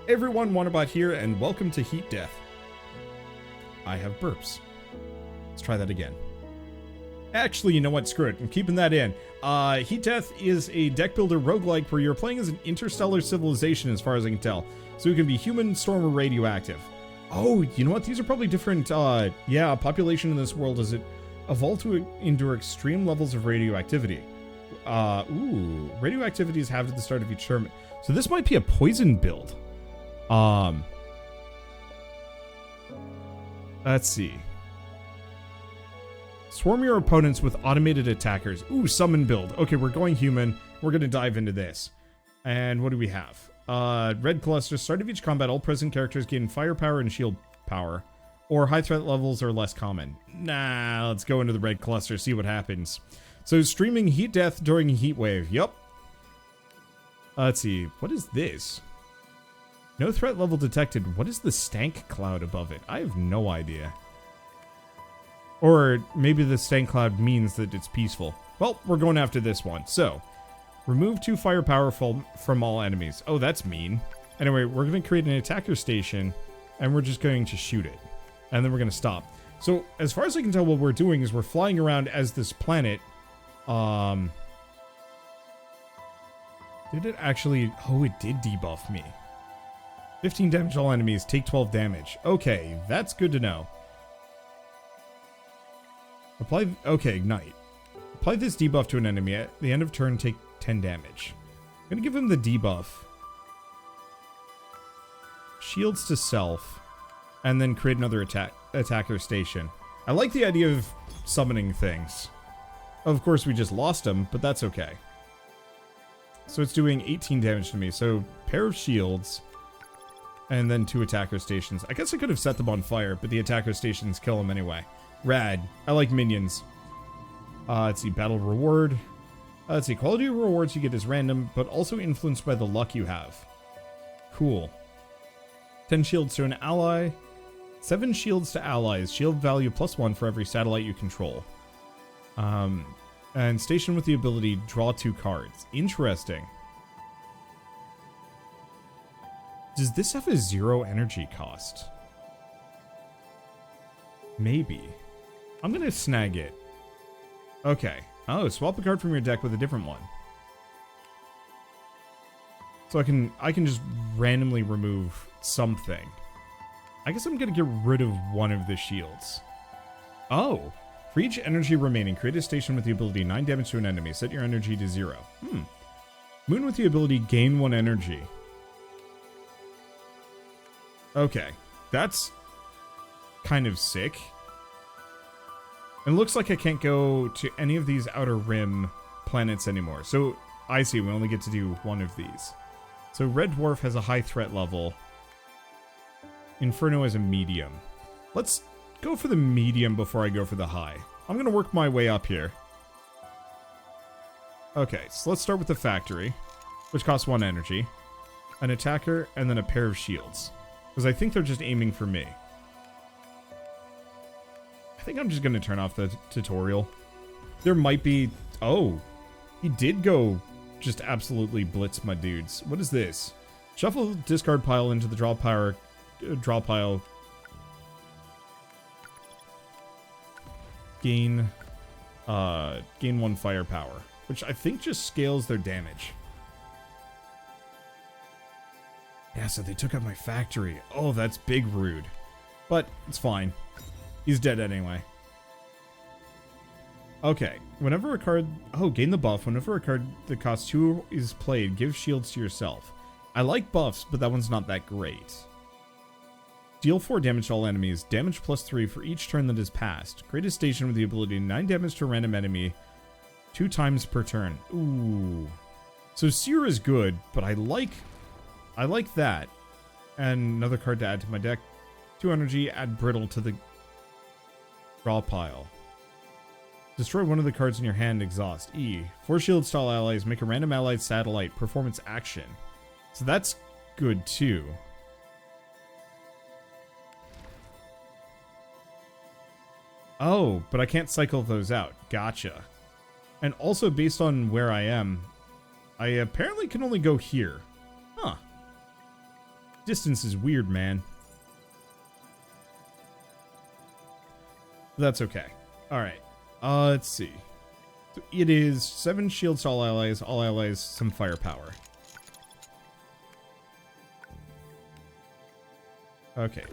Everyone, Wanderbot here, and welcome to Heat Death. I have burps. Let's try that again. Actually, you know what? Screw it. I'm keeping that in. Heat Death is a deck builder roguelike where you're playing as an interstellar civilization, as far as I can tell. So it can be human, storm, or radioactive. Oh, you know what? These are probably different, population in this world as it evolved to endure extreme levels of radioactivity. Radioactivity is halved at the start of each term. So this might be a poison build. Let's see. Swarm your opponents with automated attackers. Ooh, summon build. Okay, we're going human. We're gonna dive into this. And what do we have? Red cluster. Start of each combat, all present characters gain firepower and shield power. Or high threat levels are less common. Nah, let's go into the red cluster, see what happens. So streaming heat death during a heat wave. Yup. Let's see. What is this? No threat level detected. What is the stank cloud above it? I have no idea. Or maybe the stank cloud means that it's peaceful. Well, we're going after this one. So, remove 2 firepower from all enemies. Oh, that's mean. Anyway, we're going to create an attacker station, and we're just going to shoot it. And then we're going to stop. So, as far as I can tell, what we're doing is we're flying around as this planet. Did it actually... Oh, it did debuff me. 15 damage all enemies, take 12 damage. Okay, that's good to know. Okay, ignite. Apply this debuff to an enemy. At the end of turn, take 10 damage. I'm gonna give him the debuff. Shields to self. And then create another attacker station. I like the idea of summoning things. Of course, we just lost him, but that's okay. So it's doing 18 damage to me. So, pair of shields. And then 2 attacker stations. I guess I could have set them on fire, but the attacker stations kill them anyway. Rad. I like minions. Let's see. Battle reward. Let's see. Quality of rewards you get is random, but also influenced by the luck you have. Cool. 10 shields to an ally. 7 shields to allies. Shield value +1 for every satellite you control. And station with the ability draw 2 cards. Interesting. Does this have a 0 energy cost? Maybe. I'm gonna snag it. Okay. Oh, swap a card from your deck with a different one. So I can just randomly remove something. I guess I'm gonna get rid of one of the shields. Oh. For each energy remaining, create a station with the ability 9 damage to an enemy. Set your energy to 0. Moon with the ability gain 1 energy. Okay. That's kind of sick. It looks like I can't go to any of these outer rim planets anymore. So, I see, we only get to do one of these. So, Red Dwarf has a high threat level. Inferno is a medium. Let's go for the medium before I go for the high. I'm going to work my way up here. Okay, so let's start with the factory, which costs 1 energy. An attacker, and then a pair of shields. Because I think they're just aiming for me. I think I'm just going to turn off the tutorial. There might be... Oh, he did go just absolutely blitz my dudes. What is this? Shuffle discard pile into the draw pile. Gain 1 firepower, which I think just scales their damage. Yeah, so they took out my factory. Oh, that's big rude. But it's fine. He's dead anyway. Okay, whenever a card... Oh, gain the buff. Whenever a card that costs 2 is played, give shields to yourself. I like buffs, but that one's not that great. Deal 4 damage to all enemies. Damage +3 for each turn that is passed. Create a station with the ability 9 damage to a random enemy 2 times per turn. Ooh. So Seer is good, but I like that. And another card to add to my deck. 2 energy, add Brittle to the draw pile. Destroy one of the cards in your hand, exhaust. E. 4 shield style allies, make a random allied satellite, performance action. So that's good too. Oh, but I can't cycle those out. Gotcha. And also based on where I am, I apparently can only go here. Huh. Distance is weird, man. That's okay. Alright. Let's see. So it is 7 shields to all allies, some firepower. Okay.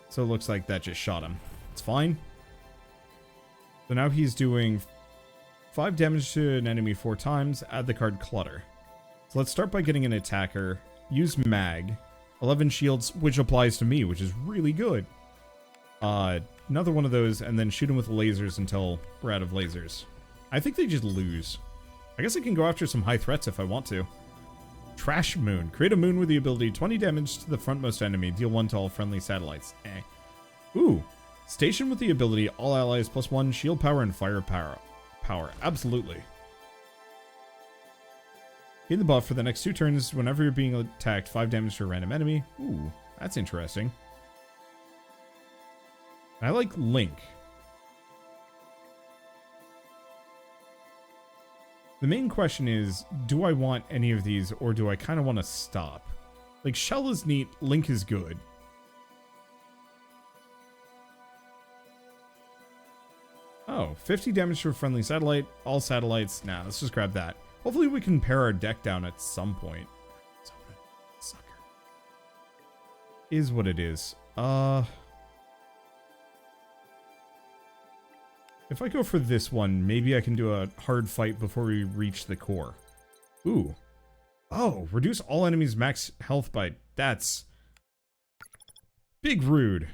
So it looks like that just shot him. It's fine. So now he's doing 5 damage to an enemy 4 times. Add the card Clutter. So let's start by getting an attacker. Use Mag. 11 shields, which applies to me, which is really good. Another one of those, and then shoot him with lasers until we're out of lasers. I think they just lose. I guess I can go after some high threats if I want to. Trash Moon. Create a moon with the ability 20 damage to the frontmost enemy. Deal 1 to all friendly satellites. Ooh. Station with the ability all allies +1 shield power and fire power. Absolutely. Gain the buff for the next 2 turns whenever you're being attacked. 5 damage to a random enemy. Ooh, that's interesting. I like Link. The main question is, do I want any of these or do I kind of want to stop? Like, Shell is neat, Link is good. Oh, 50 damage to a friendly satellite, all satellites. Nah, let's just grab that. Hopefully we can pare our deck down at some point. Sucker. Is what it is. If I go for this one, maybe I can do a hard fight before we reach the core. Ooh. Oh, reduce all enemies' max health by... That's... big rude.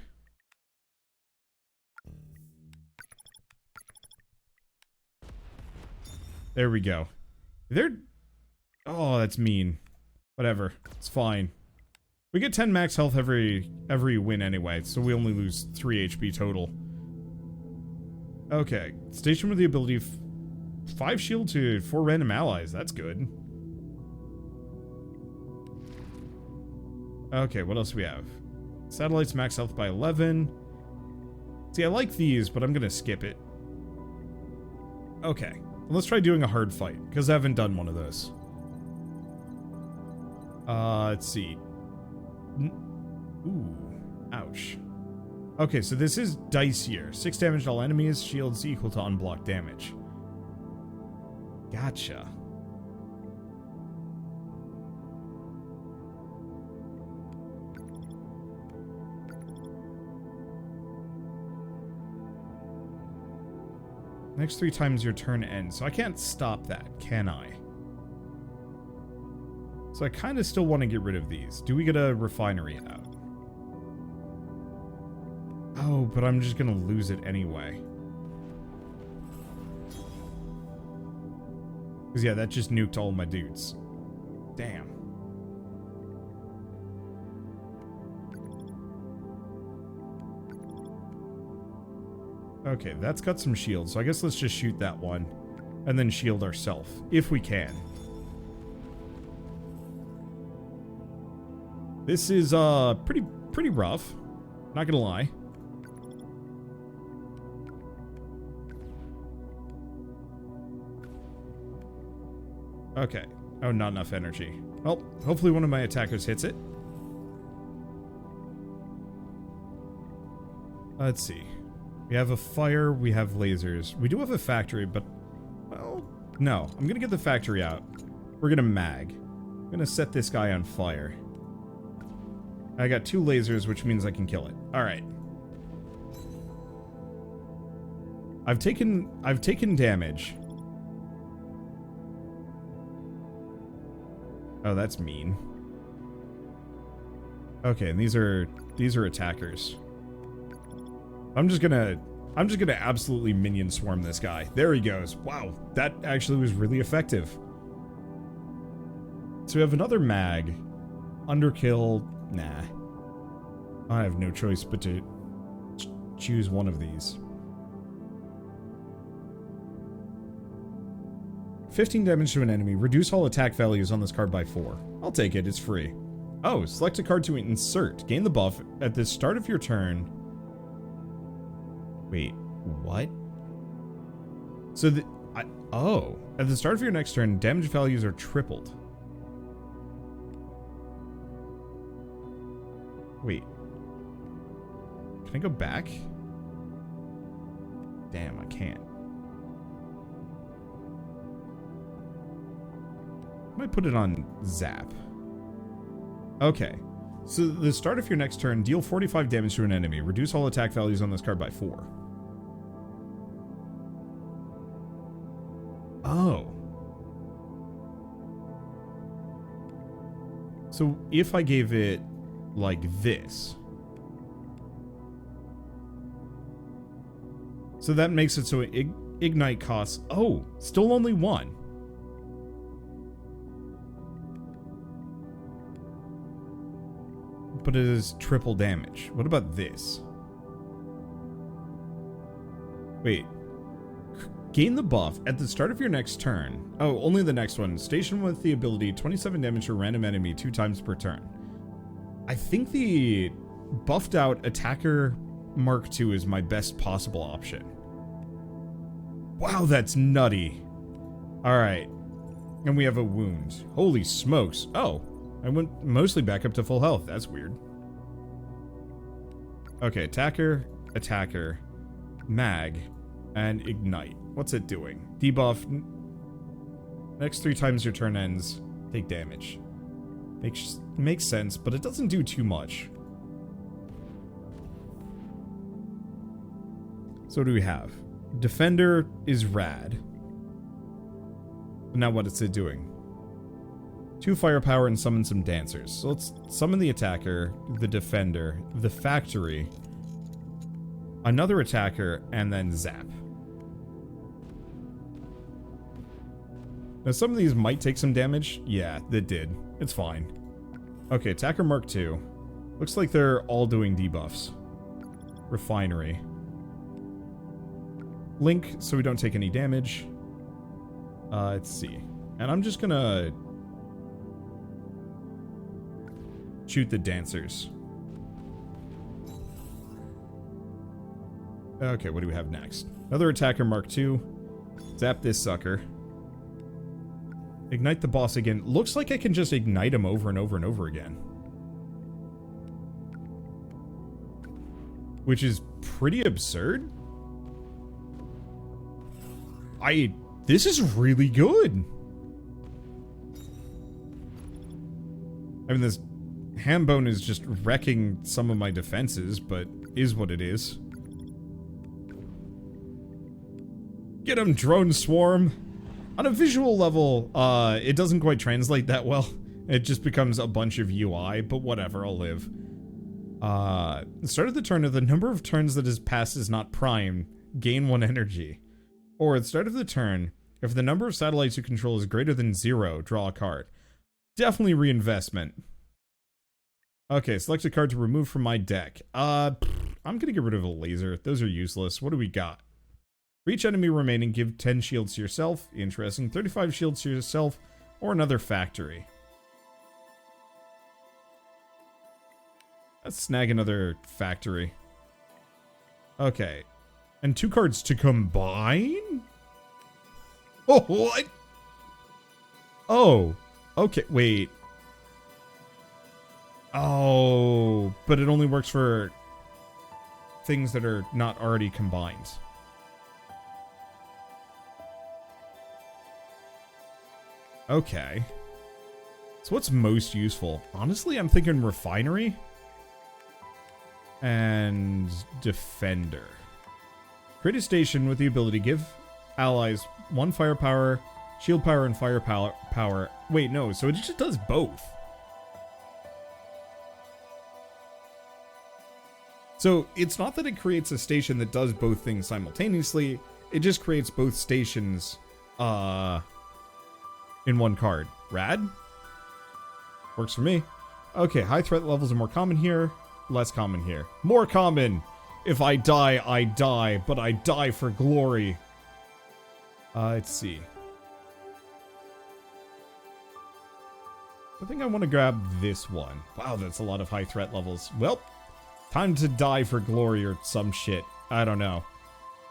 There we go. They're... Oh, that's mean. Whatever. It's fine. We get 10 max health every win anyway, so we only lose 3 HP total. Okay, station with the ability 5 shield to 4 random allies. That's good. Okay, what else do we have? Satellites max health by 11. See, I like these, but I'm gonna skip it. Okay, well, let's try doing a hard fight, because I haven't done one of those. Let's see. Ooh, ouch. Okay, so this is dicier. 6 damage to all enemies, shields equal to unblocked damage. Gotcha. Next 3 times your turn ends, so I can't stop that, can I? So I kind of still want to get rid of these. Do we get a refinery out? Oh, but I'm just gonna lose it anyway. Because yeah, that just nuked all my dudes. Damn. Okay, that's got some shields, so I guess let's just shoot that one. And then shield ourselves, if we can. This is, pretty rough. Not gonna lie. Okay. Oh, not enough energy. Well, hopefully one of my attackers hits it. Let's see. We have a fire, we have lasers. We do have a factory, but... well, no. I'm gonna get the factory out. We're gonna mag. I'm gonna set this guy on fire. I got 2 lasers, which means I can kill it. Alright. I've taken damage. Oh, that's mean. Okay, and these are attackers. I'm just gonna absolutely minion swarm this guy. There he goes. Wow, that actually was really effective. So we have another mag. Underkill. Nah. I have no choice but to choose one of these. 15 damage to an enemy. Reduce all attack values on this card by 4. I'll take it, it's free. Oh, select a card to insert. Gain the buff at the start of your turn. Wait, what? So at the start of your next turn, damage values are tripled. Wait. Can I go back? Damn, I can't. I might put it on Zap. Okay. So the start of your next turn, deal 45 damage to an enemy. Reduce all attack values on this card by 4. Oh. So if I gave it like this. So that makes it so Ignite costs... Oh, still only 1. But it is triple damage. What about this? Wait. Gain the buff at the start of your next turn. Oh, only the next one. Station with the ability 27 damage to a random enemy 2 times per turn. I think the buffed out attacker Mark II is my best possible option. Wow, that's nutty. Alright. And we have a wound. Holy smokes. Oh, I went mostly back up to full health. That's weird. Okay, attacker, attacker, mag, and ignite. What's it doing? Debuff. Next 3 times your turn ends, take damage. Makes sense, but it doesn't do too much. So what do we have? Defender is rad. Now what is it doing? 2 firepower and summon some dancers. So let's summon the attacker, the defender, the factory, another attacker, and then zap. Now some of these might take some damage. Yeah, they did. It's fine. Okay, attacker Mark II. Looks like they're all doing debuffs. Refinery. Link, so we don't take any damage. Let's see. And I'm just gonna shoot the dancers. Okay, what do we have next? Another attacker Mark II. Zap this sucker. Ignite the boss again. Looks like I can just ignite him over and over and over again. Which is pretty absurd. This is really good. I mean, this Hambone is just wrecking some of my defenses, but is what it is. Get him, drone swarm. On a visual level, it doesn't quite translate that well. It just becomes a bunch of UI, but whatever, I'll live. The start of the turn, if the number of turns that has passed is not prime, gain 1 energy. Or at the start of the turn, if the number of satellites you control is greater than 0, draw a card. Definitely reinvestment. Okay, select a card to remove from my deck. I'm gonna get rid of a laser. Those are useless. What do we got? For each enemy remaining, give 10 shields to yourself. Interesting. 35 shields to yourself, or another factory. Let's snag another factory. Okay. And 2 cards to combine? Oh, what? Oh. Okay, wait. Oh, but it only works for things that are not already combined. Okay. So what's most useful? Honestly, I'm thinking refinery and defender. Create a station with the ability to give allies 1 firepower, shield power, and firepower. Wait, no, so it just does both. So it's not that it creates a station that does both things simultaneously, it just creates both stations in 1 card. Rad? Works for me. Okay, high threat levels are more common here, less common here. More common! If I die, but I die for glory. Let's see. I think I want to grab this one. Wow, that's a lot of high threat levels. Well, time to die for glory or some shit. I don't know.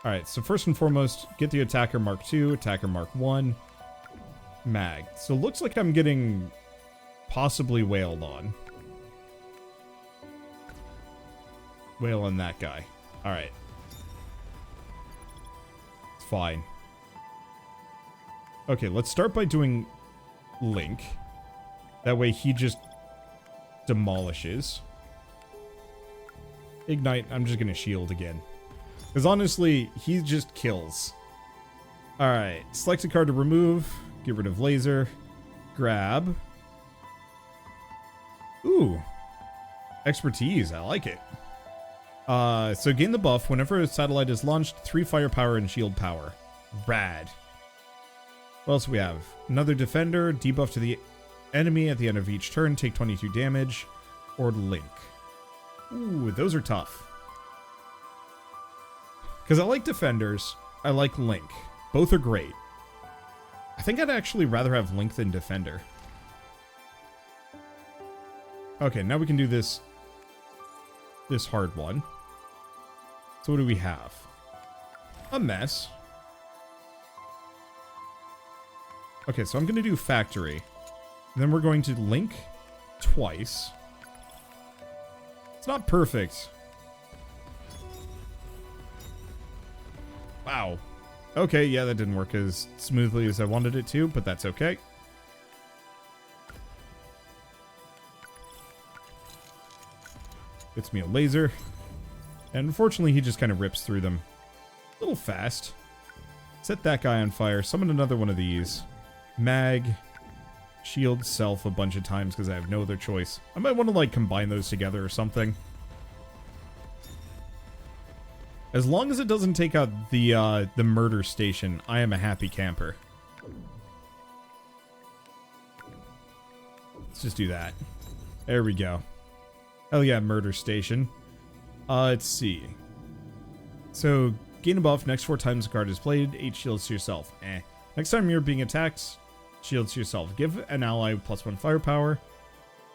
Alright, so first and foremost, get the attacker Mark II, attacker Mark I, mag. So looks like I'm getting possibly wailed on. Wail on that guy. Alright. It's fine. Okay, let's start by doing Link. That way he just demolishes. Ignite, I'm just gonna shield again. Because honestly, he just kills. Alright, select a card to remove. Get rid of laser. Grab. Ooh. Expertise, I like it. So gain the buff whenever a satellite is launched, 3 firepower and shield power. Rad. What else do we have? Another defender, debuff to the enemy at the end of each turn, take 22 damage, or Link. Ooh, those are tough. Because I like defenders, I like Link. Both are great. I think I'd actually rather have Link than defender. Okay, now we can do this hard one. So what do we have? A mess. Okay, so I'm going to do factory. And then we're going to Link twice. It's not perfect. Wow. Okay, yeah, that didn't work as smoothly as I wanted it to, but that's okay. Gets me a laser. And unfortunately, he just kind of rips through them. A little fast. Set that guy on fire. Summon another one of these. Mag. Shield self a bunch of times because I have no other choice. I might want to, like, combine those together or something. As long as it doesn't take out the murder station, I am a happy camper. Let's just do that. There we go. Hell yeah, murder station. Let's see. So, gain a buff next 4 times the card is played, 8 shields to yourself. Next time you're being attacked, shields to yourself. Give an ally +1 firepower.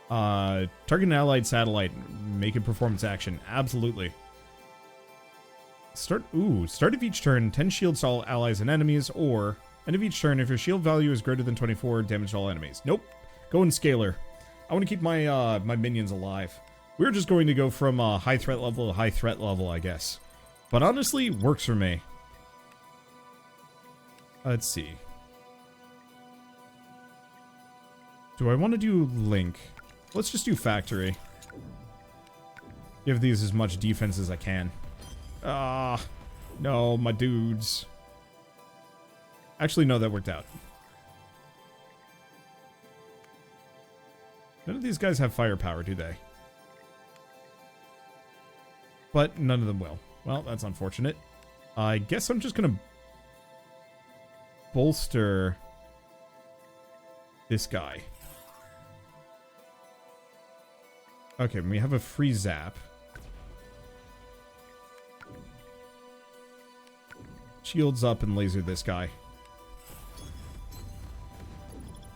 Target an allied satellite. Make a performance action. Absolutely. Start of each turn, 10 shields to all allies and enemies, or end of each turn, if your shield value is greater than 24, damage to all enemies. Nope. Go in scalar. I want to keep my my minions alive. We're just going to go from high threat level to high threat level, I guess. But honestly, works for me. Let's see. Do I want to do Link? Let's just do Factory. Give these as much defense as I can. No, my dudes. Actually, no, that worked out. None of these guys have firepower, do they? But none of them will. Well, that's unfortunate. I guess I'm just gonna bolster this guy. Okay, we have a free zap. Shields up and laser this guy.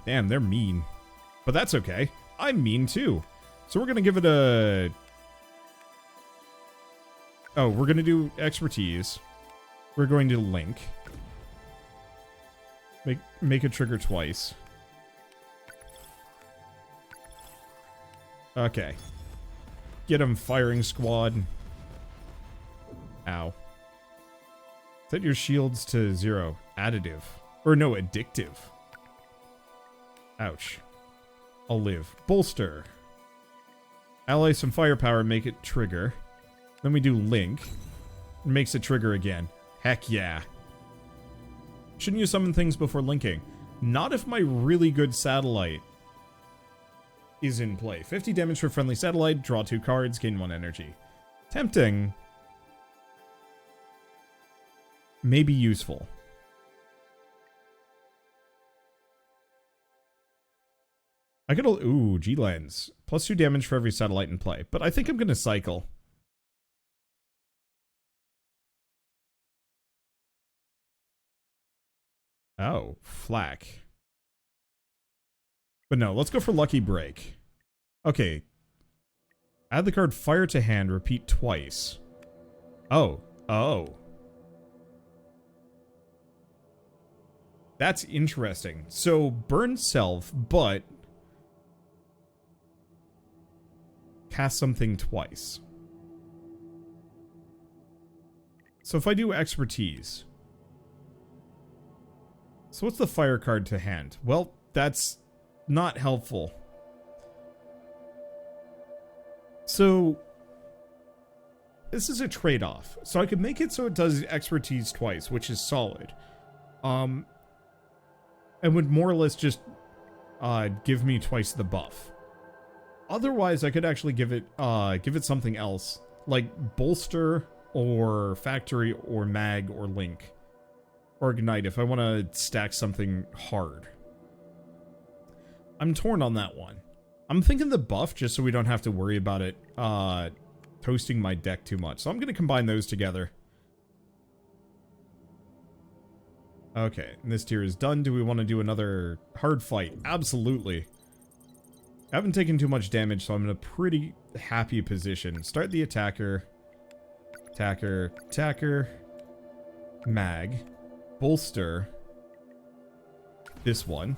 Damn, they're mean. But that's okay. I'm mean too. So we're gonna give it a... Oh, we're gonna do expertise. We're going to Link. Make a trigger twice. Okay. Get him, firing squad. Ow. Set your shields to 0. Additive. Or no, addictive. Ouch. I'll live. Bolster. Ally some firepower, make it trigger. Then we do Link. Makes it trigger again. Heck yeah. Shouldn't you summon things before linking? Not if my really good satellite is in play. 50 damage for friendly satellite, draw 2 cards, gain 1 energy. Tempting. May be useful. I could... Ooh, G-Lens. +2 damage for every satellite in play. But I think I'm going to cycle. Oh, flak. But no, let's go for Lucky Break. Okay. Add the card Fire to hand, repeat twice. Oh. Oh. That's interesting. So, burn self, but cast something twice. So if I do expertise. So what's the fire card to hand? Well, that's not helpful. So this is a trade-off. So I could make it so it does expertise twice, which is solid. And would more or less just give me twice the buff. Otherwise, I could actually give it something else, like bolster or factory or mag or link or ignite if I want to stack something hard. I'm torn on that one. I'm thinking the buff just so we don't have to worry about it toasting my deck too much. So I'm going to combine those together. Okay, and this tier is done. Do we want to do another hard fight? Absolutely. I haven't taken too much damage, so I'm in a pretty happy position. Start the attacker. Attacker. Attacker. Mag. Bolster. This one.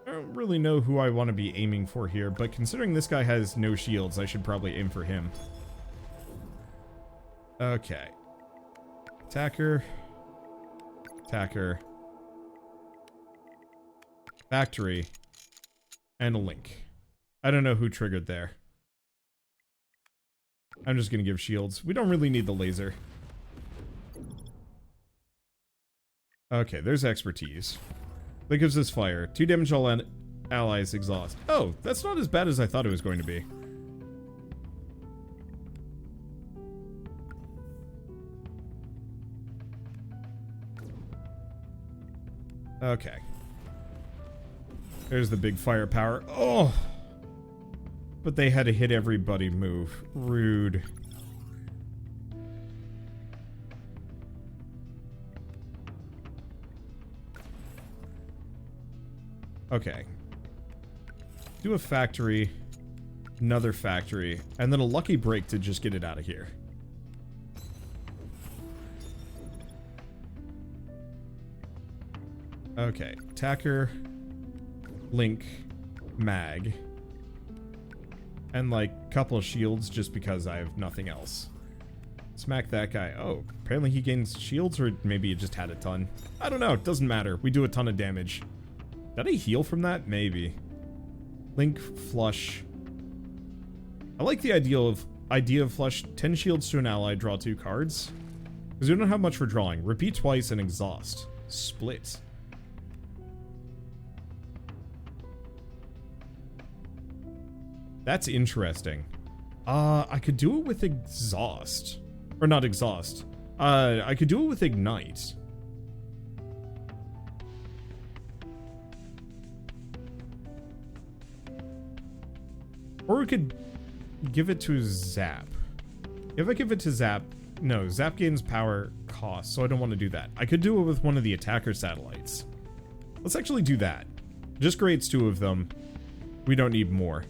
I don't really know who I want to be aiming for here, but considering this guy has no shields, I should probably aim for him. Okay. Attacker. Attacker. Factory. And a link. I don't know who triggered there. I'm just going to give shields. We don't really need the laser. Okay, there's expertise. That gives us fire. 2 damage all allies exhaust. Oh, that's not as bad as I thought it was going to be. Okay. There's the big firepower. Oh! But they had to hit everybody move. Rude. Okay. Do a factory, another factory, and then a lucky break to just get it out of here. Okay. Attacker, link, mag, and like a couple of shields just because I have nothing else. Smack that guy. Oh, apparently he gains shields, or maybe he just had a ton. I don't know. It doesn't matter. We do a ton of damage. Did I heal from that? Maybe. Link, flush. I like the idea of flush. 10 shields to an ally, draw 2 cards. Because we don't have much for drawing. Repeat twice and exhaust. Split. That's interesting. I could do it with exhaust. Or not exhaust. I could do it with ignite. Or we could give it to Zap. If I give it to Zap, no, Zap gains power cost, so I don't want to do that. I could do it with one of the attacker satellites. Let's actually do that. Just creates 2 of them. We don't need more.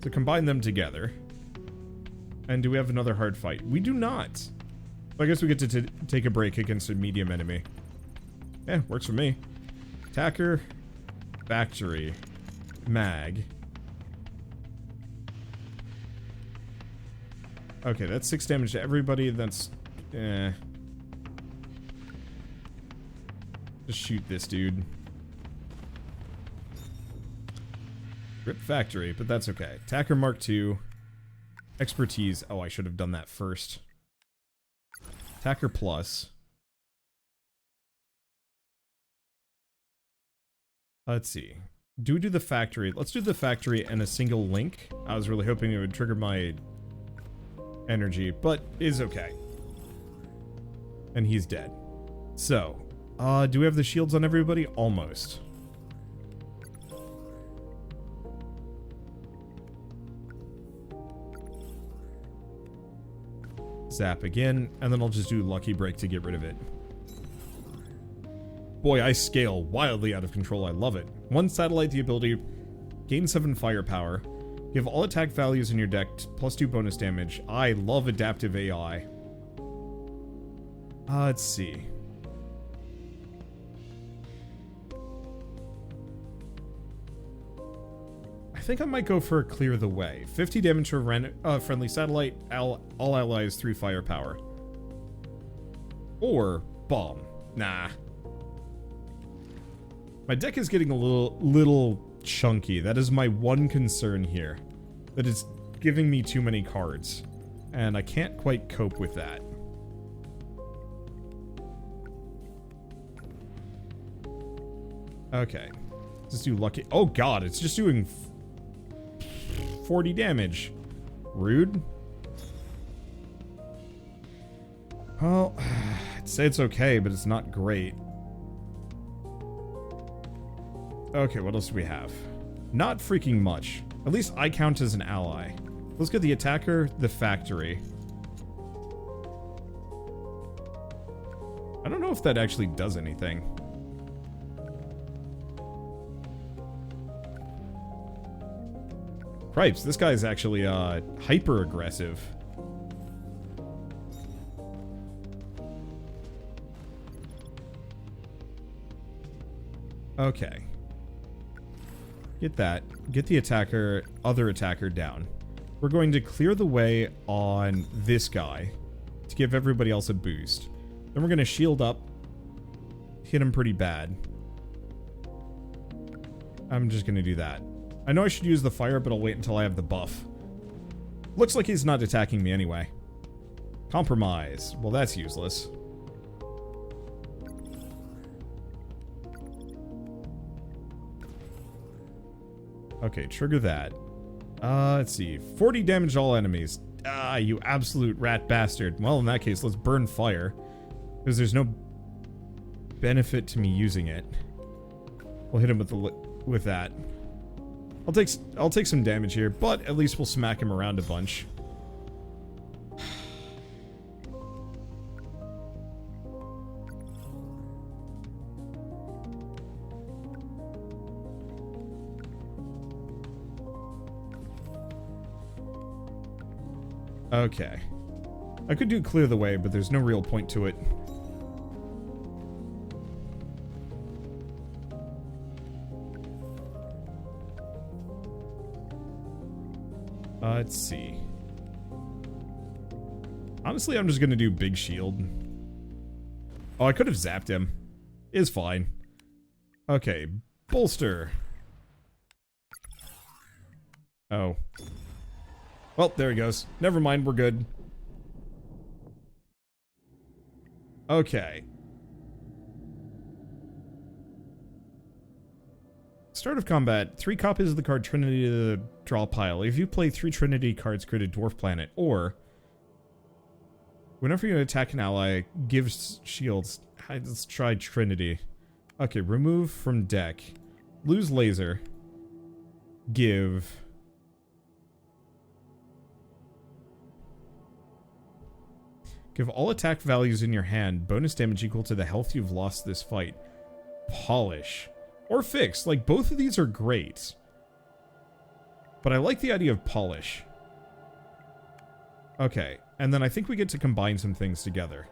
So combine them together. And do we have another hard fight? We do not. So I guess we get to take a break against a medium enemy. Yeah, works for me. Attacker, factory, mag. Okay, that's 6 damage to everybody. That's... Just shoot this dude. Rip factory, but that's okay. Attacker Mark II. Expertise. Oh, I should have done that first. Attacker plus. Let's see. Do we do the factory? Let's do the factory and a single link. I was really hoping it would trigger my energy, but is okay. And he's dead. So, do we have the shields on everybody? Almost. Zap again, and then I'll just do Lucky Break to get rid of it. Boy, I scale wildly out of control. I love it. 1 satellite, the ability, gain 7 firepower. Give all attack values in your deck +2 bonus damage. I love adaptive AI. Let's see. I think I might go for Clear the Way. 50 damage to a friendly satellite, all allies 3 firepower. Or Bomb. Nah. My deck is getting a little chunky. That is my one concern here. That it's giving me too many cards. And I can't quite cope with that. Okay. Let's do Lucky. Oh god, it's just doing 40 damage. Rude. Well, I'd say it's okay, but it's not great. Okay, what else do we have? Not freaking much. At least I count as an ally. Let's get the attacker, the factory. I don't know if that actually does anything. Cripes, this guy's actually hyper aggressive. Okay. Get that. Get the attacker, other attacker down. We're going to clear the way on this guy to give everybody else a boost. Then we're going to shield up. Hit him pretty bad. I'm just going to do that. I know I should use the fire, but I'll wait until I have the buff. Looks like he's not attacking me anyway. Compromise. Well, that's useless. Okay, trigger that. Let's see. 40 damage to all enemies. Ah, you absolute rat bastard. Well, in that case, let's burn fire. Because there's no benefit to me using it. We'll hit him with that. I'll take some damage here, but at least we'll smack him around a bunch. Okay. I could do Clear the Way, but there's no real point to it. Let's see. Honestly, I'm just gonna do Big Shield. Oh, I could have zapped him. It's fine. Okay, Bolster. Oh. Well, there he goes. Never mind, we're good. Okay. Start of combat. 3 copies of the card Trinity to the draw pile. If you play 3 Trinity cards, create a dwarf planet. Or, whenever you attack an ally, gives shields. Let's try Trinity. Okay, remove from deck. Lose laser. Give. Give all attack values in your hand bonus damage equal to the health you've lost this fight. Polish. Or fix. Like, both of these are great. But I like the idea of polish. Okay. And then I think we get to combine some things together.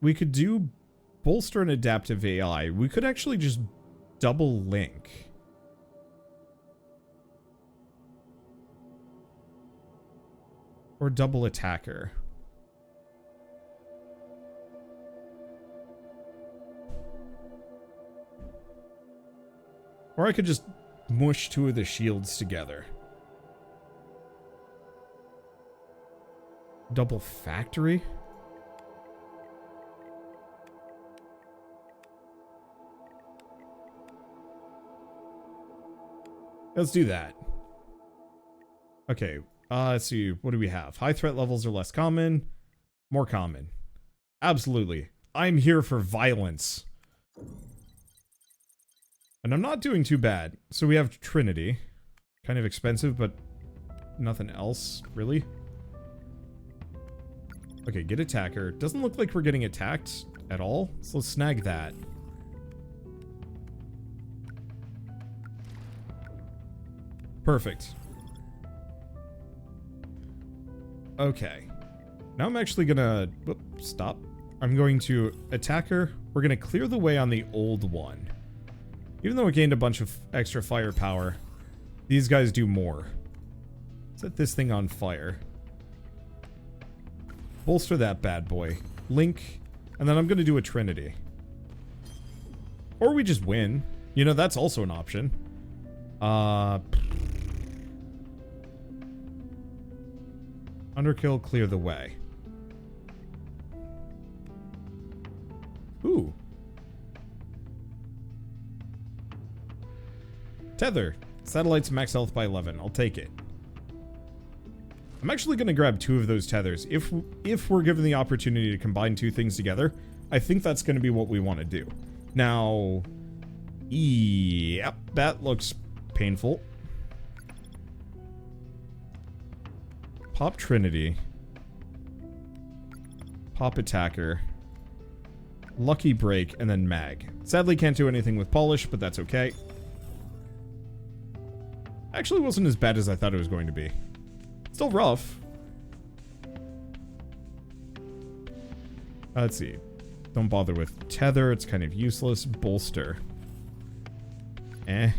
We could do bolster and adaptive AI. We could actually just double link. Or double attacker. Or I could just mush 2 of the shields together. Double factory? Let's do that. Okay, let's see. What do we have? High threat levels are less common. More common. Absolutely. I'm here for violence. And I'm not doing too bad. So we have Trinity. Kind of expensive, but nothing else, really. Okay, get attacker. Doesn't look like we're getting attacked at all, so let's snag that. Perfect. Okay. Now I'm actually gonna... stop. I'm going to attacker. We're gonna clear the way on the old one. Even though it gained a bunch of extra firepower, these guys do more. Set this thing on fire. Bolster that bad boy. Link. And then I'm gonna do a Trinity. Or we just win. You know, that's also an option. Underkill, clear the way. Ooh. Tether. Satellites max health by 11. I'll take it. I'm actually going to grab 2 of those tethers. If we're given the opportunity to combine 2 things together, I think that's going to be what we want to do. Now, yep, that looks painful. Pop Trinity. Pop Attacker. Lucky Break, and then Mag. Sadly, can't do anything with Polish, but that's okay. Actually wasn't as bad as I thought it was going to be. Still rough. Let's see. Don't bother with Tether, it's kind of useless. Bolster. Eh.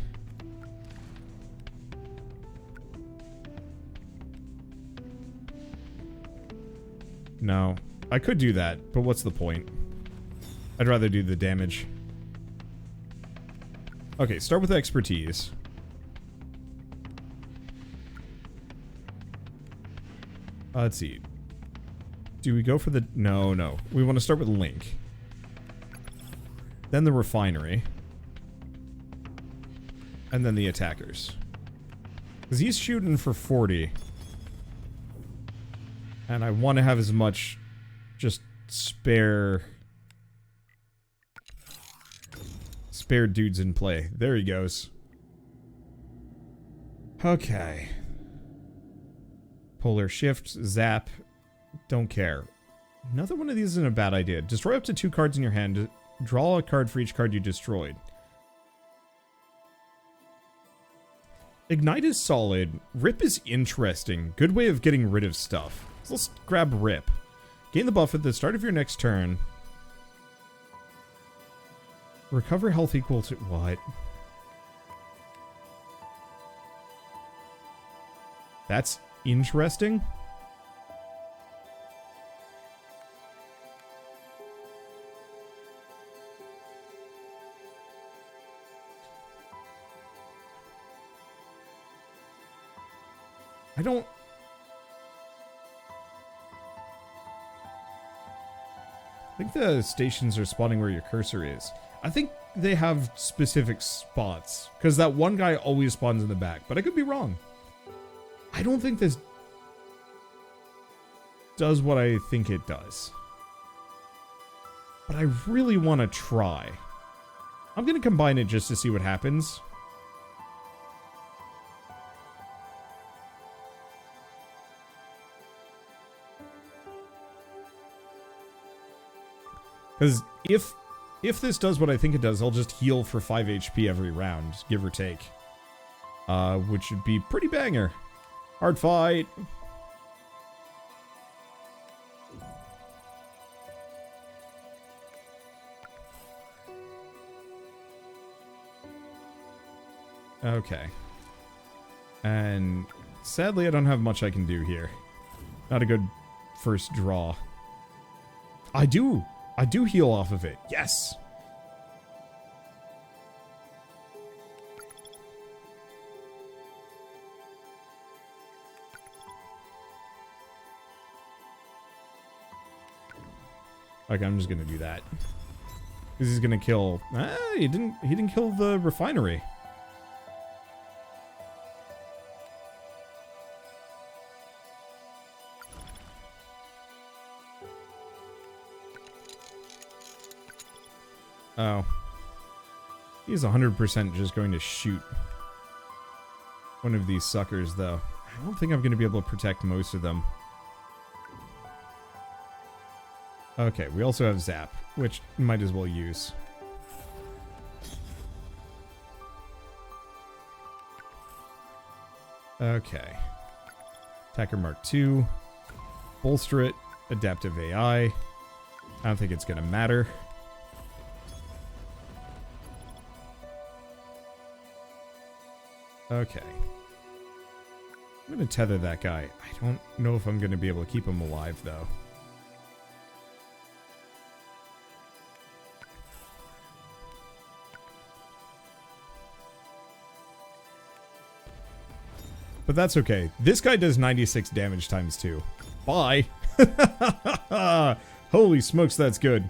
No. I could do that, but what's the point? I'd rather do the damage. Okay, start with expertise. Let's see. Do we go for the... No. We want to start with Link. Then the refinery. And then the attackers. Because he's shooting for 40. And I want to have as much just spare dudes in play. There he goes. Okay. Polar shift, zap, don't care. Another one of these isn't a bad idea. Destroy up to 2 cards in your hand. Draw a card for each card you destroyed. Ignite is solid. Rip is interesting. Good way of getting rid of stuff. So let's grab Rip. Gain the buff at the start of your next turn. Recover health equal to... What? That's interesting. I don't... I think the stations are spawning where your cursor is. I think they have specific spots, because that one guy always spawns in the back, but I could be wrong. I don't think this does what I think it does. But I really want to try. I'm going to combine it just to see what happens. Because if this does what I think it does, I'll just heal for 5 HP every round, give or take. Which would be pretty banger. Hard fight. Okay. And sadly, I don't have much I can do here. Not a good first draw. I do heal off of it. Yes. Okay, I'm just gonna do that. Because he's gonna kill... he didn't kill the refinery. Oh. He's 100% just going to shoot one of these suckers, though. I don't think I'm going to be able to protect most of them. Okay, we also have Zap, which might as well use. Okay. Attacker Mark II. Bolster it. Adaptive AI. I don't think it's going to matter. Okay. I'm going to tether that guy. I don't know if I'm going to be able to keep him alive, though. But that's okay. This guy does 96 damage times 2. Bye. Holy smokes, that's good.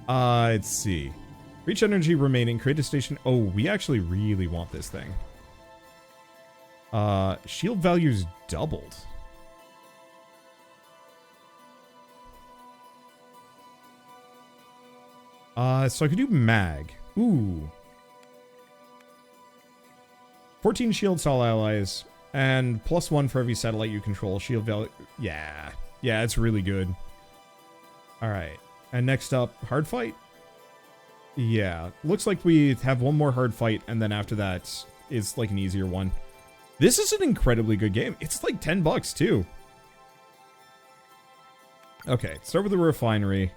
Let's see. Reach energy remaining. Create a station. Oh, we actually really want this thing. Shield value's doubled. So I could do mag. Ooh. 14 shields to all allies. And +1 for every satellite you control. Shield value. Yeah. Yeah, it's really good. Alright. And next up, hard fight? Yeah. Looks like we have one more hard fight, and then after that is like an easier one. This is an incredibly good game. It's like $10 too. Okay, start with the refinery.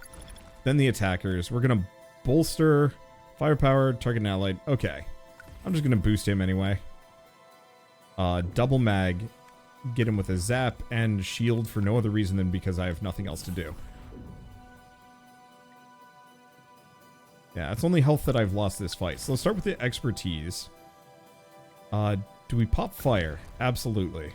Then the attackers. We're gonna bolster firepower, target and allied. Okay. I'm just gonna boost him anyway. Double mag, get him with a zap, and shield for no other reason than because I have nothing else to do. Yeah, it's only health that I've lost this fight. So let's start with the expertise. Do we pop fire? Absolutely.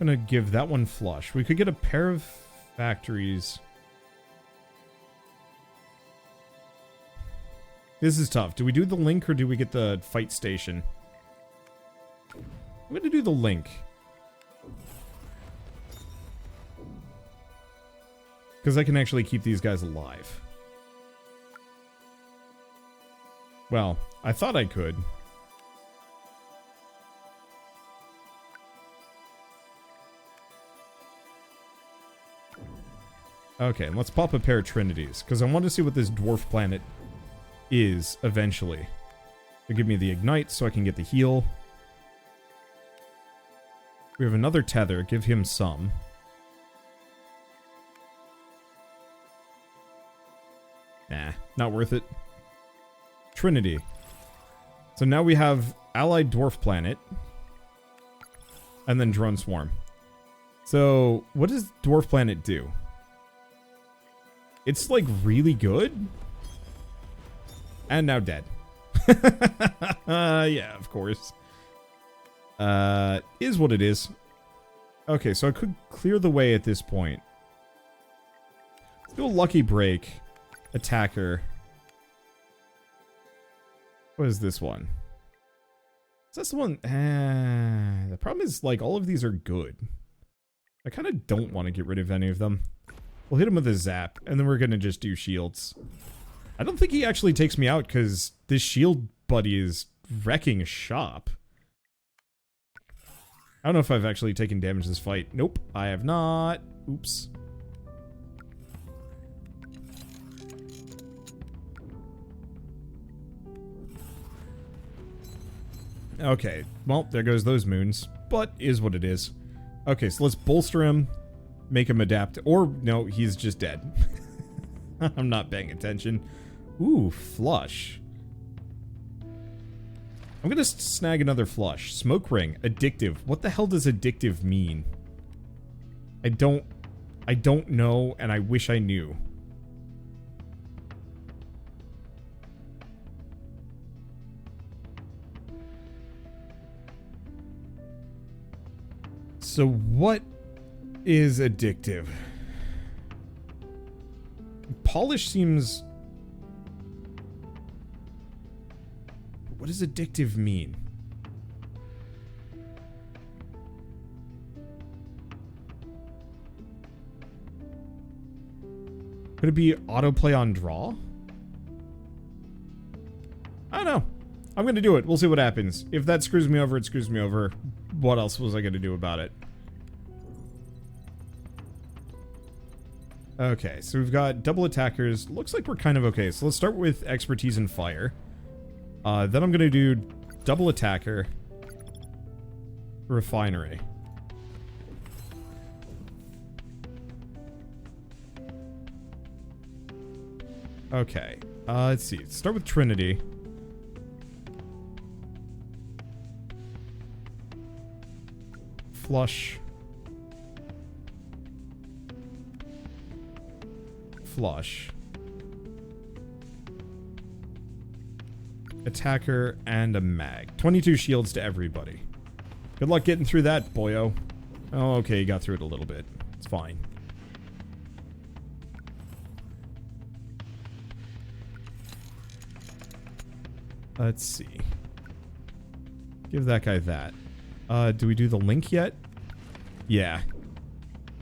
I'm gonna give that one flush. We could get a pair of factories. This is tough. Do we do the link or do we get the fight station? I'm gonna do the link. Because I can actually keep these guys alive. Well, I thought I could. Okay, let's pop a pair of Trinities. Because I want to see what this dwarf planet is eventually. They give me the ignite so I can get the heal. We have another tether. Give him some. Nah, not worth it. Trinity. So now we have allied dwarf planet. And then drone swarm. So what does dwarf planet do? It's like really good. And now dead. Yeah, of course. Is what it is. Okay, so I could clear the way at this point. Let's do a lucky break. Attacker. What is this one? Is this the one? The problem is, like, all of these are good. I kind of don't want to get rid of any of them. We'll hit him with a zap, and then we're going to just do shields. I don't think he actually takes me out, because this shield buddy is wrecking shop. I don't know if I've actually taken damage this fight. Nope, I have not. Oops. Okay, well, there goes those moons. But is what it is. Okay, so let's bolster him. Make him adapt. Or, no, he's just dead. I'm not paying attention. Ooh, flush. I'm gonna snag another flush. Smoke ring. Addictive. What the hell does addictive mean? I don't know, and I wish I knew. So what is addictive? Polish seems... What does addictive mean? Could it be autoplay on draw? I don't know. I'm gonna do it. We'll see what happens. If that screws me over, it screws me over. What else was I gonna do about it? Okay, so we've got double attackers. Looks like we're kind of okay. So let's start with expertise in fire. Then I'm gonna do double attacker, refinery. Okay, let's see. Start with Trinity. Flush. Flush. Attacker and a mag. 22 shields to everybody. Good luck getting through that, boyo. Oh, okay, you got through it a little bit. It's fine. Let's see. Give that guy that. Do we do the link yet? Yeah.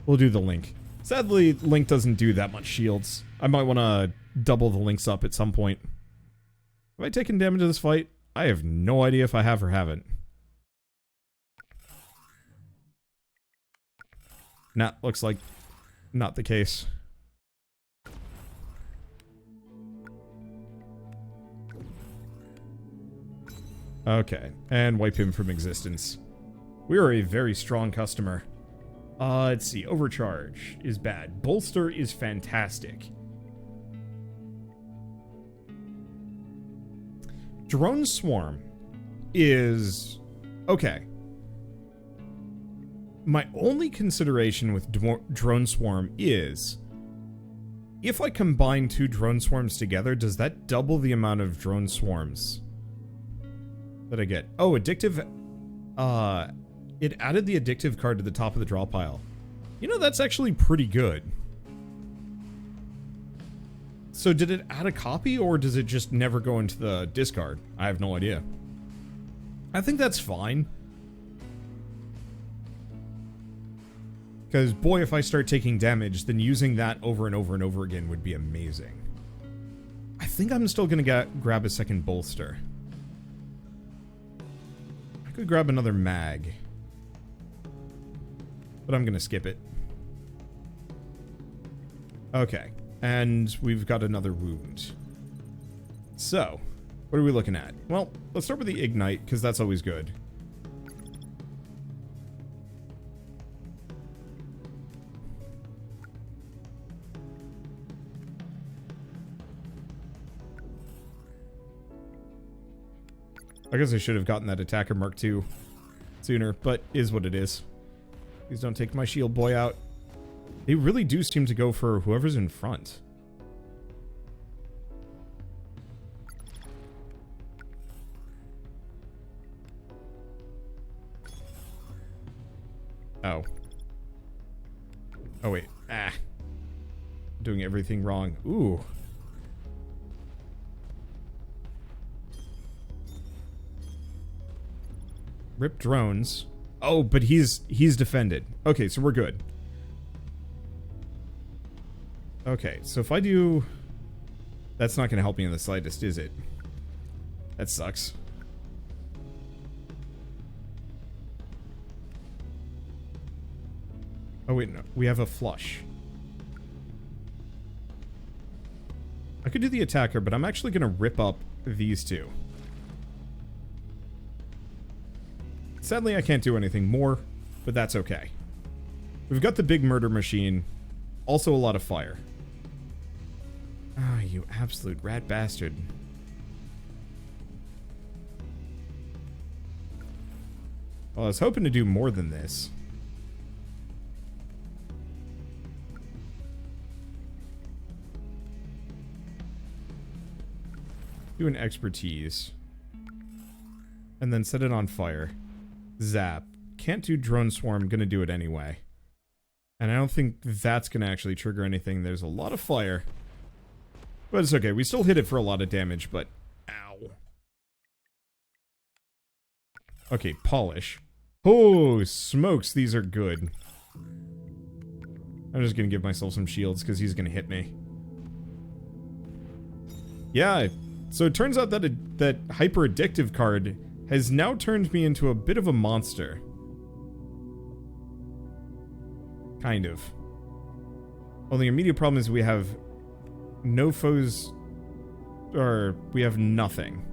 We'll do the link. Sadly, Link doesn't do that much shields. I might want to double the links up at some point. Have I taken damage in this fight? I have no idea if I have or haven't. Nah, looks like not the case. Okay, and wipe him from existence. We are a very strong customer. Let's see. Overcharge is bad. Bolster is fantastic. Drone Swarm is okay. My only consideration with Drone Swarm is if I combine 2 Drone Swarms together, does that double the amount of Drone Swarms that I get? Oh, addictive. It added the addictive card to the top of the draw pile. You know, that's actually pretty good. So did it add a copy, or does it just never go into the discard? I have no idea. I think that's fine. Because, boy, if I start taking damage, then using that over and over and over again would be amazing. I think I'm still going to grab a second bolster. I could grab another mag. But I'm going to skip it. Okay. And we've got another wound. So, what are we looking at? Well, let's start with the Ignite, because that's always good. I guess I should have gotten that Attacker Mark II sooner, but is what it is. Please don't take my shield boy out. They really do seem to go for whoever's in front. Oh. Oh, wait. Ah. Doing everything wrong. Ooh. Rip drones. Oh, but he's defended. Okay, so we're good. Okay, so if I do... That's not going to help me in the slightest, is it? That sucks. Oh, wait, no. We have a flush. I could do the attacker, but I'm actually going to rip up these two. Sadly, I can't do anything more, but that's okay. We've got the big murder machine. Also a lot of fire. Ah, you absolute rat bastard. Well, I was hoping to do more than this. Do an expertise. And then set it on fire. Zap. Can't do drone swarm, gonna do it anyway. And I don't think that's gonna actually trigger anything. There's a lot of fire. But it's okay, we still hit it for a lot of damage, but... Ow. Okay, polish. Oh, smokes, these are good. I'm just gonna give myself some shields, because he's gonna hit me. Yeah, So it turns out that that hyper addictive card has now turned me into a bit of a monster. Kind of. Only immediate problem is we have no foes, or we have nothing.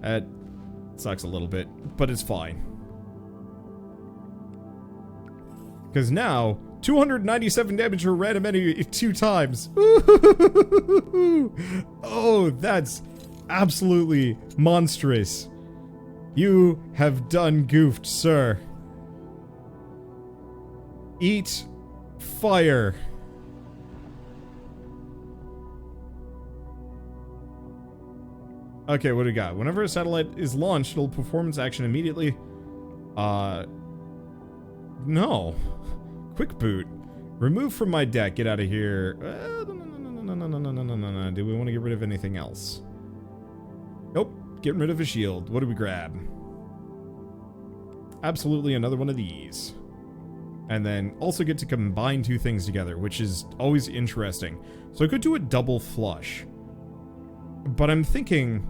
That sucks a little bit, but it's fine. Because now, 297 damage for random enemy 2 times. Oh, that's absolutely monstrous. You have done goofed, sir. Eat fire. Okay, what do we got? Whenever a satellite is launched, it'll perform its action immediately. No. Quick boot. Remove from my deck. Get out of here. No. Do we want to get rid of anything else? Nope. Getting rid of a shield. What do we grab? Absolutely another one of these. And then also get to combine 2 things together, which is always interesting. So I could do a double flush. But I'm thinking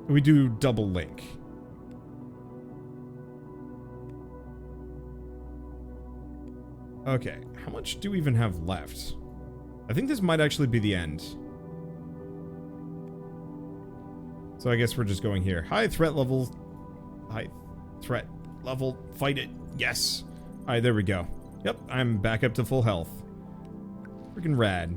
we do double link. Okay, how much do we even have left? I think this might actually be the end. So I guess we're just going here. High threat level. High threat level. Fight it. Yes. Alright, there we go. Yep, I'm back up to full health. Freaking rad.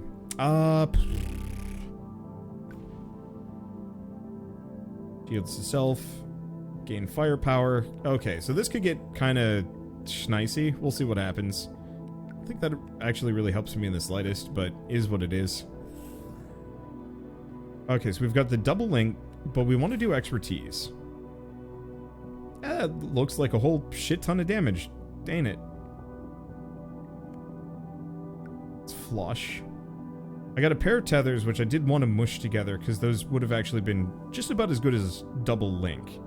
Shields to self. Gain firepower. Okay, so this could get kind of schnicey. We'll see what happens. I think that actually really helps me in the slightest, but is what it is. Okay, so we've got the double link, but we want to do expertise. Looks like a whole shit ton of damage. Dang it. It's flush. I got a pair of tethers, which I did want to mush together, because those would have actually been just about as good as double link.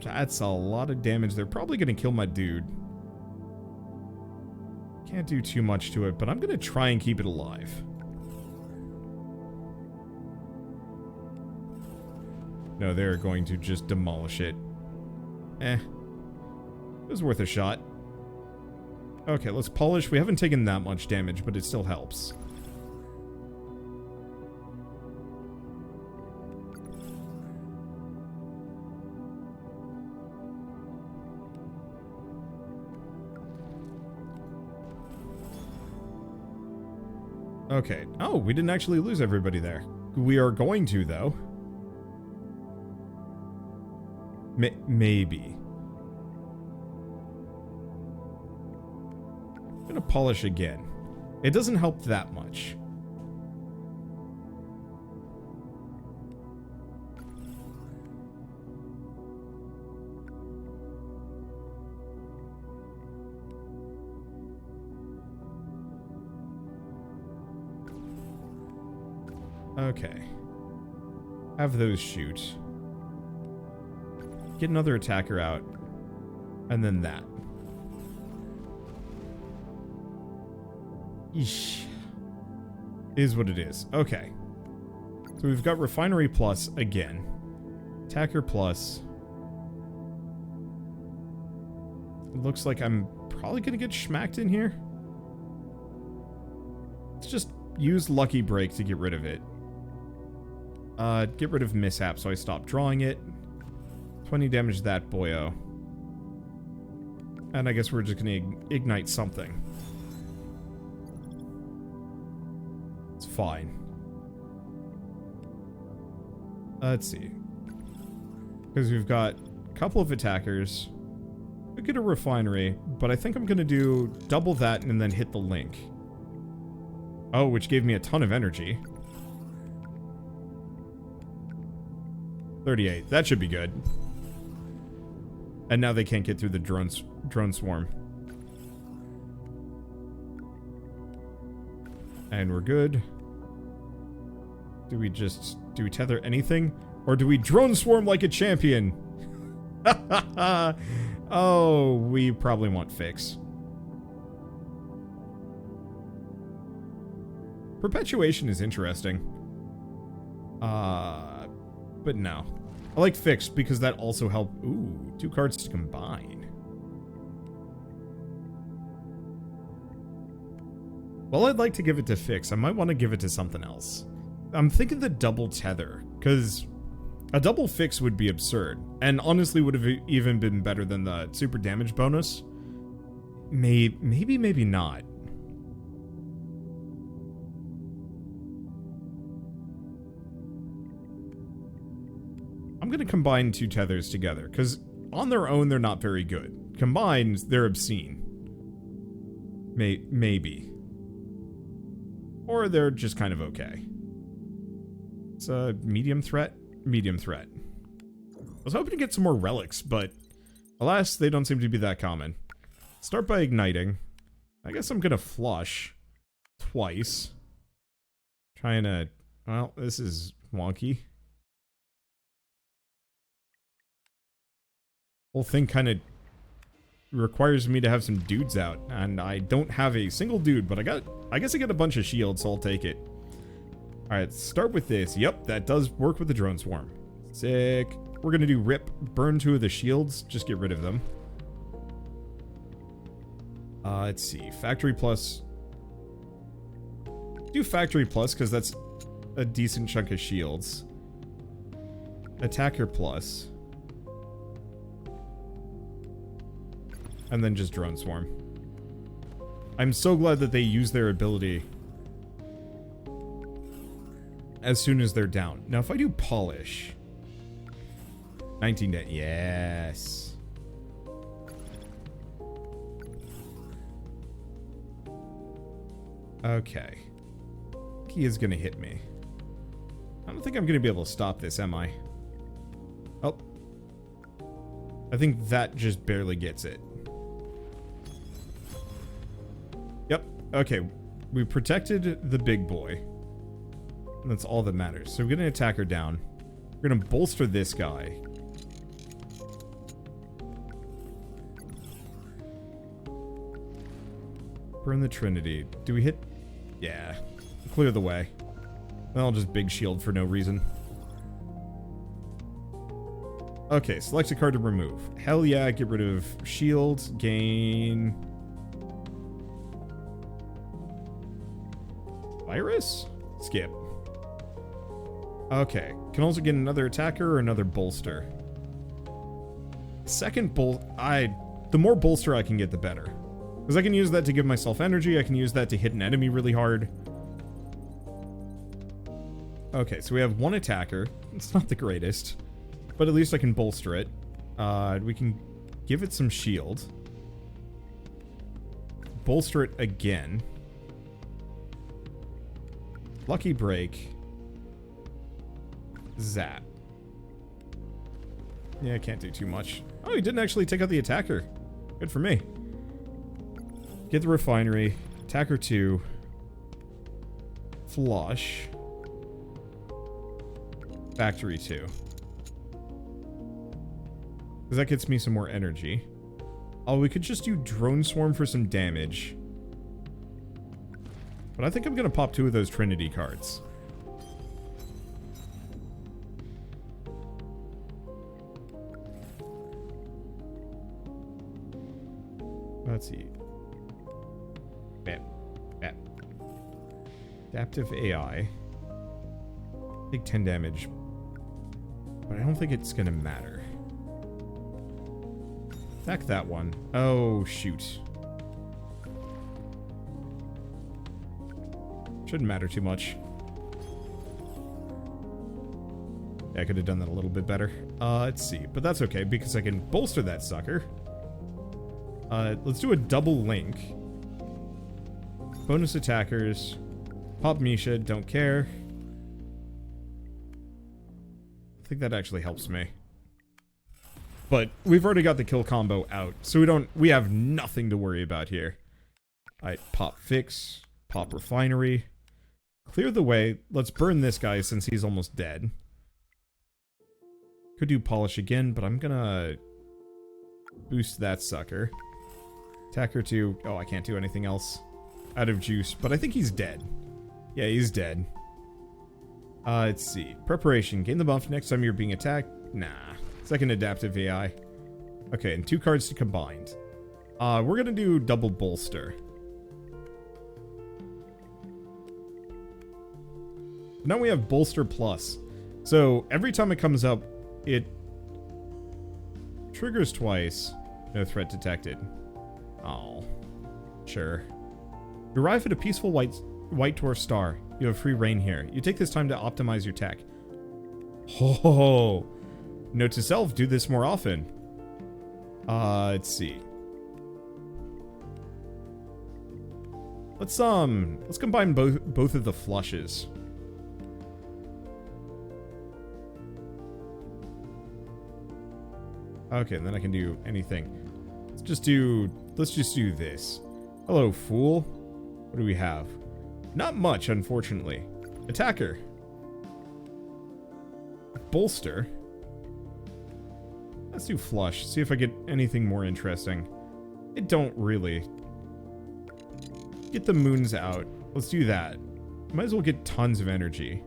That's a lot of damage. They're probably going to kill my dude. Can't do too much to it, but I'm going to try and keep it alive. No, they're going to just demolish it. It was worth a shot. Okay, let's polish. We haven't taken that much damage, but it still helps. Okay. Oh, we didn't actually lose everybody there. We are going to, though. Maybe. I'm gonna polish again. It doesn't help that much. Okay. Have those shoot. Get another attacker out. And then that. Eesh. Is what it is. Okay. So we've got Refinery Plus again. Attacker Plus. It looks like I'm probably going to get schmacked in here. Let's just use Lucky Break to get rid of it. Get rid of Mishap so I stop drawing it. 20 damage to that boyo. And I guess we're just going to ignite something. It's fine. Let's see. Because we've got a couple of attackers. We get a refinery, but I think I'm going to do double that and then hit the link. Oh, which gave me a ton of energy. 38. That should be good. And now they can't get through the drone swarm. And we're good. Do we tether anything? Or do we drone swarm like a champion? Oh, we probably want fix. Perpetuation is interesting. But no. I like fix because that also help. Ooh, 2 cards to combine. Well, I'd like to give it to fix. I might want to give it to something else. I'm thinking the double tether, because a double fix would be absurd, and honestly would have even been better than the super damage bonus. Maybe, maybe not. I'm going to combine 2 tethers together, because on their own, they're not very good. Combined, they're obscene. Maybe. Or they're just kind of okay. It's a medium threat? Medium threat. I was hoping to get some more relics, but alas, they don't seem to be that common. Start by igniting. I guess I'm going to flush twice. Trying to... Well, this is wonky. Whole thing kind of requires me to have some dudes out, and I don't have a single dude, but I guess I got a bunch of shields, so I'll take it. Alright, start with this. Yep, that does work with the drone swarm. Sick. We're gonna do rip, burn 2 of the shields, just get rid of them. Let's see, factory plus. Do factory plus, because that's a decent chunk of shields. Attacker plus. And then just drone swarm. I'm so glad that they use their ability as soon as they're down. Now, if I do polish... 19 dead. Yes. Okay. He is going to hit me. I don't think I'm going to be able to stop this, am I? Oh. I think that just barely gets it. Yep. Okay. We protected the big boy. That's all that matters. So we're going to attack her down. We're going to bolster this guy. Burn the Trinity. Do we hit? Yeah. Clear the way. Then I'll just big shield for no reason. Okay, select a card to remove. Hell yeah, get rid of shields. Gain... Virus? Skip. Okay. Can also get another attacker or another bolster. Second the more bolster I can get, the better. Because I can use that to give myself energy. I can use that to hit an enemy really hard. Okay, so we have 1 attacker. It's not the greatest. But at least I can bolster it. We can give it some shield. Bolster it again. Lucky break. Zap. Yeah, I can't do too much. Oh, he didn't actually take out the attacker. Good for me. Get the refinery. Attacker 2. Flush. Factory 2. Because that gets me some more energy. Oh, we could just do drone swarm for some damage. But I think I'm going to pop 2 of those Trinity cards. Let's see. Bam. Bam. Adaptive AI. Take 10 damage. But I don't think it's going to matter. Attack that one. Oh, shoot. Shouldn't matter too much. Yeah, I could have done that a little bit better. Let's see. But that's okay, because I can bolster that sucker. Let's do a double link. Bonus attackers. Pop Misha, don't care. I think that actually helps me. But we've already got the kill combo out, so we have nothing to worry about here. Alright, pop fix, pop refinery. Clear the way. Let's burn this guy since he's almost dead. Could do polish again, but I'm gonna Boost that sucker. Attacker 2. Oh, I can't do anything else. Out of juice, but I think he's dead. Yeah, he's dead. Let's see. Preparation. Gain the buff next time you're being attacked. Nah. Second adaptive AI. Okay, and 2 cards to combined. We're gonna do double bolster. Now we have bolster plus. So every time it comes up, it triggers twice. No threat detected. Oh, sure. You arrive at a peaceful white dwarf star. You have free reign here. You take this time to optimize your tech. Oh, note to self: do this more often. Let's see. Let's combine both of the flushes. Okay, and then I can do anything. Let's just do this. Hello, fool. What do we have? Not much, unfortunately. Attacker. Bolster. Let's do flush. See if I get anything more interesting. I don't really. Get the moons out. Let's do that. Might as well get tons of energy.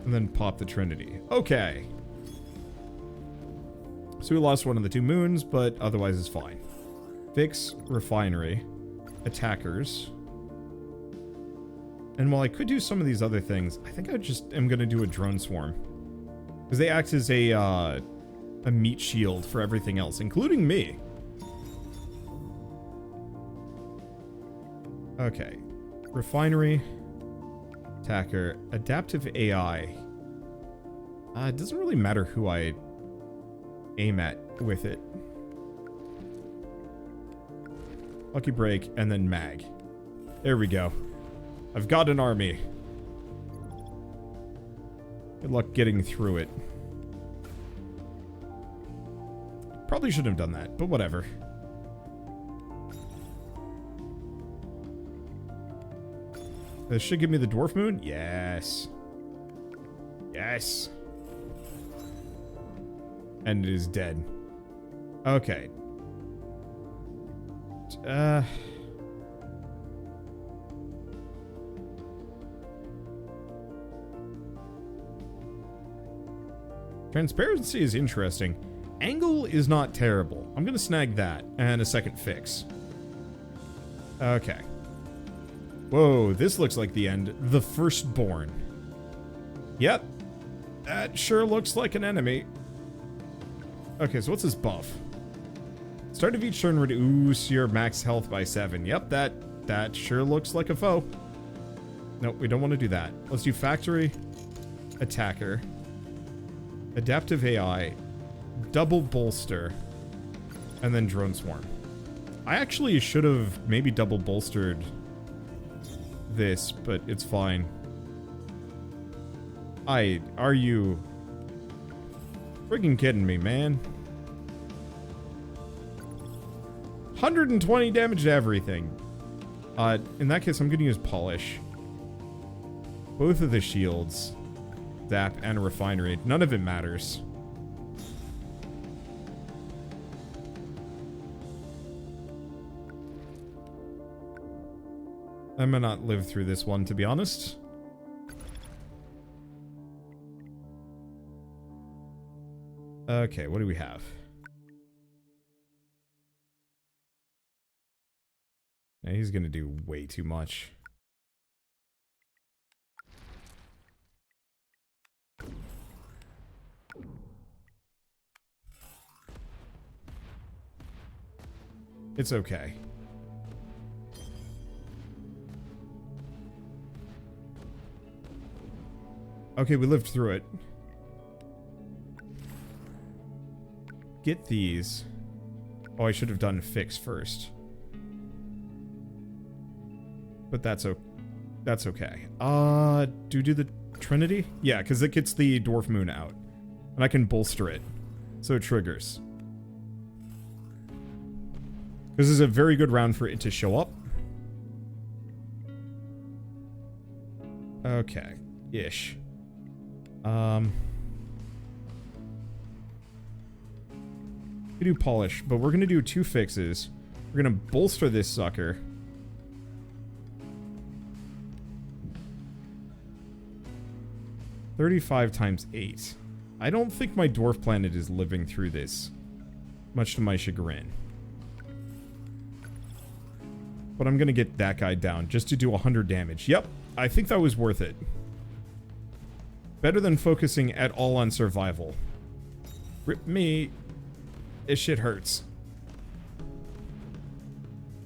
And then pop the Trinity. Okay. So we lost one of the 2 moons, but otherwise it's fine. Fix refinery. Attackers. And while I could do some of these other things, I think I just am going to do a drone swarm. Because they act as a meat shield for everything else, including me. Okay. Refinery. Attacker. Adaptive AI. It doesn't really matter who I aim at with it. Lucky break, and then mag. There we go. I've got an army. Good luck getting through it. Probably shouldn't have done that, but whatever. This should give me the dwarf moon? Yes. Yes. And it is dead. Okay. Transparency is interesting. Angle is not terrible. I'm gonna snag that and a second fix. Okay. Whoa, this looks like the end. The Firstborn. Yep. That sure looks like an enemy. Okay, so what's his buff? Start of each turn, reduce your max health by 7. Yep, that sure looks like a foe. Nope, we don't want to do that. Let's do factory, attacker, adaptive AI, double bolster, and then drone swarm. I actually should have maybe double bolstered this, but it's fine. Are you freaking kidding me, man? 120 damage to everything. In that case, I'm gonna use polish. Both of the shields, zap and a refinery. None of it matters. I might not live through this one, to be honest. Okay, what do we have? Now he's gonna do way too much. It's okay. Okay, we lived through it. Get these. Oh, I should have done fix first. But that's okay. Do the Trinity? Yeah, because it gets the Dwarf Moon out. And I can bolster it. So it triggers. This is a very good round for it to show up. Okay. Ish. We do polish, but we're gonna do 2 fixes. We're gonna bolster this sucker. $35 times 8. I don't think my dwarf planet is living through this, much to my chagrin. But I'm gonna get that guy down just to do 100 damage. Yep, I think that was worth it. Better than focusing at all on survival. Rip me. This shit hurts.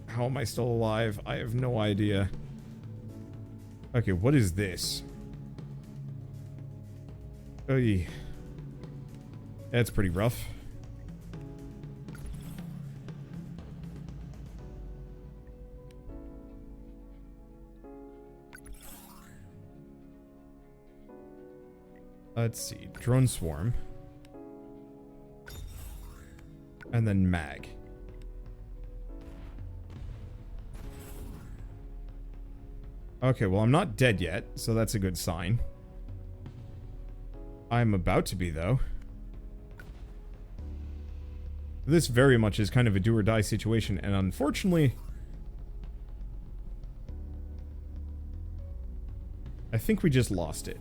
How am I still alive? I have no idea. Okay, what is this? Oy. That's pretty rough. Let's see. Drone swarm. And then mag. Okay, well, I'm not dead yet, so that's a good sign. I'm about to be, though. This very much is kind of a do or die situation, and unfortunately, I think we just lost it.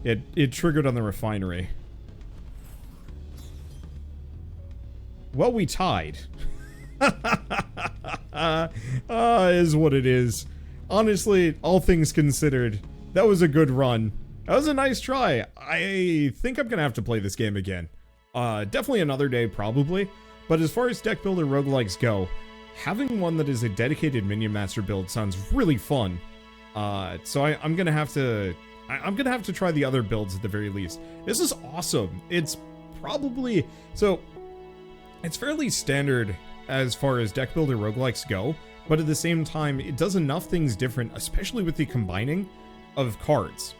It triggered on the refinery. Well, we tied. Is what it is. Honestly, all things considered, that was a good run. That was a nice try. I think I'm gonna have to play this game again. Definitely another day, probably. But as far as deck builder roguelikes go, having one that is a dedicated minion master build sounds really fun. So I'm gonna have to try the other builds at the very least. This is awesome. It's probably... So, it's fairly standard as far as deck builder roguelikes go, but at the same time, it does enough things different, especially with the combining of cards.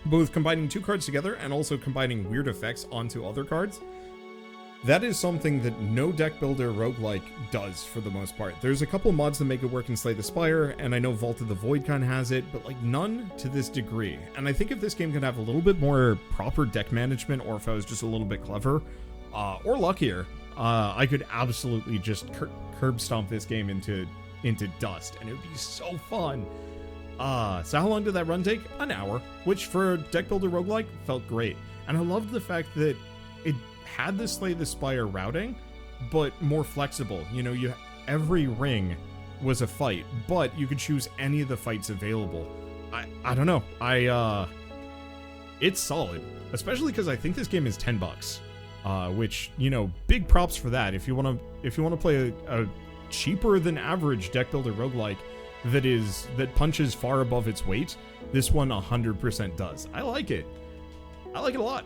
Both combining 2 cards together and also combining weird effects onto other cards. That is something that no deck builder roguelike does for the most part. There's a couple mods that make it work in Slay the Spire, and I know Vault of the Void kind of has it, but like none to this degree. And I think if this game could have a little bit more proper deck management, or if I was just a little bit clever, or luckier, I could absolutely just curb stomp this game into dust, and it would be so fun. So how long did that run take? An hour, which for a deck builder roguelike felt great. And I loved the fact that it had the Slay the Spire routing, but more flexible. You know, every ring was a fight, but you could choose any of the fights available. I don't know. It's solid, especially because I think this game is $10, which, you know, big props for that. If you want to play a cheaper than average deck builder roguelike that punches far above its weight, this one 100% does. I like it. I like it a lot.